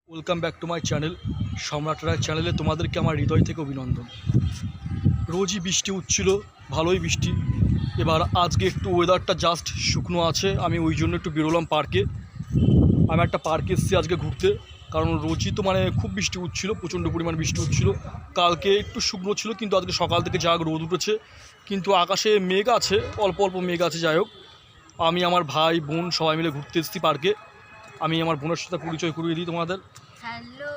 Welcome back to my channel সম্রাট রায় চ্যানেলে তোমাদেরকে আমার হৃদয় থেকে অভিনন্দন। রোজই বৃষ্টি উঠছিল, ভালোই বৃষ্টি। এবার আজকে একটু ওয়েদারটা জাস্ট শুকনো আছে, আমি ওই জন্য একটু বেরোলাম পার্কে। আমি একটা পার্কে এসেছি আজকে ঘুরতে, কারণ রোজই তো খুব বৃষ্টি উঠছিল, প্রচণ্ড পরিমাণ বৃষ্টি উঠছিল। কালকে একটু শুকনো ছিল, কিন্তু আজকে সকাল থেকে যা রোদ উঠেছে, কিন্তু আকাশে মেঘ আছে, অল্প অল্প মেঘ আছে। যাই হোক, আমি আমার ভাই বোন সবাই মিলে ঘুরতে এসেছি পার্কে। আমি আমার বোনের সাথে পরিচয় করিয়ে দিই তোমাদের। হ্যালো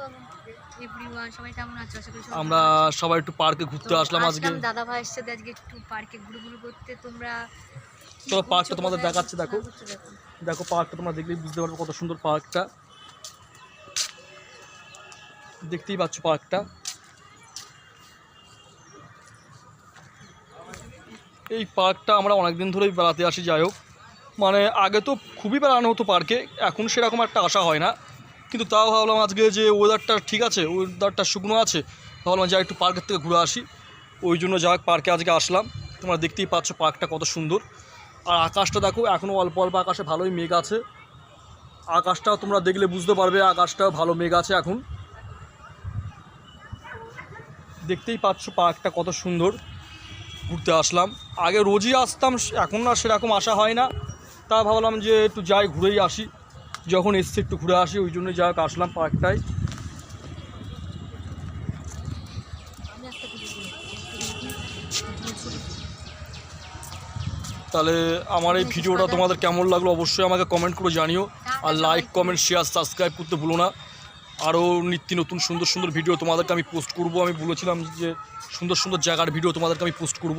এভরিওয়ান, সবাই কেমন আছো? আশা করি আমরা সবাই একটু পার্কে ঘুরতে আসলাম আজকে। দাদা ভাইয়ের সাথে আজকে একটু পার্কে ঘুরঘুর করতে। তোমরা চলো পার্কটা তোমাদের দেখাচ্ছি। দেখো দেখো পার্কটা তোমরা দেখলেই বুঝতে পারবে কত সুন্দর পার্কটা। দেখতেই পাচ্ছ পার্কটা। এই পার্কটা আমরা অনেকদিন ধরেই বেড়াতে আসি। যাই হোক, আগে তো খুবই বেড়ানো হতো পার্কে, এখন সেরকম একটা আসা হয় না। কিন্তু তাও ভাবলাম আজকে যে ওয়েদারটা ঠিক আছে, ওয়েদারটা শুকনো আছে, ভাবলাম যাই একটু পার্কের থেকে ঘুরে আসি। ওই জন্য যাই পার্কে আজকে আসলাম। তোমরা দেখতেই পাচ্ছ পার্কটা কত সুন্দর। আর আকাশটা দেখো, এখনও অল্প অল্প আকাশে ভালোই মেঘ আছে। আকাশটাও তোমরা দেখলে বুঝতে পারবে, আকাশটাও ভালো মেঘ আছে এখন। দেখতেই পাচ্ছ পার্কটা কত সুন্দর। ঘুরতে আসলাম, আগে রোজই আসতাম, এখন আর সেরকম আসা হয় না। তা ভাবলাম যে একটু যাই ঘুরেই আসি, যখন এসছি একটু ঘুরে আসি, ওই জন্য যাই আসলাম পার্কটায়। তাহলে আমার এই ভিডিওটা তোমাদের কেমন লাগলো অবশ্যই আমাকে কমেন্ট করে জানিও। আর লাইক, কমেন্ট, শেয়ার, সাবস্ক্রাইব করতে ভুলো না। আরও নিত্য নতুন সুন্দর সুন্দর ভিডিও তোমাদেরকে আমি পোস্ট করব। আমি বলেছিলাম যে সুন্দর সুন্দর জায়গার ভিডিও তোমাদেরকে আমি পোস্ট করব।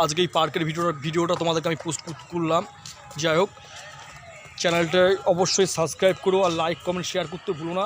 আজকে এই পার্কের ভিডিওটা তোমাদেরকে আমি পোস্ট করলাম। যাই হোক, চ্যানেলটা অবশ্যই সাবস্ক্রাইব করো আর লাইক, কমেন্ট, শেয়ার করতে ভুলো না।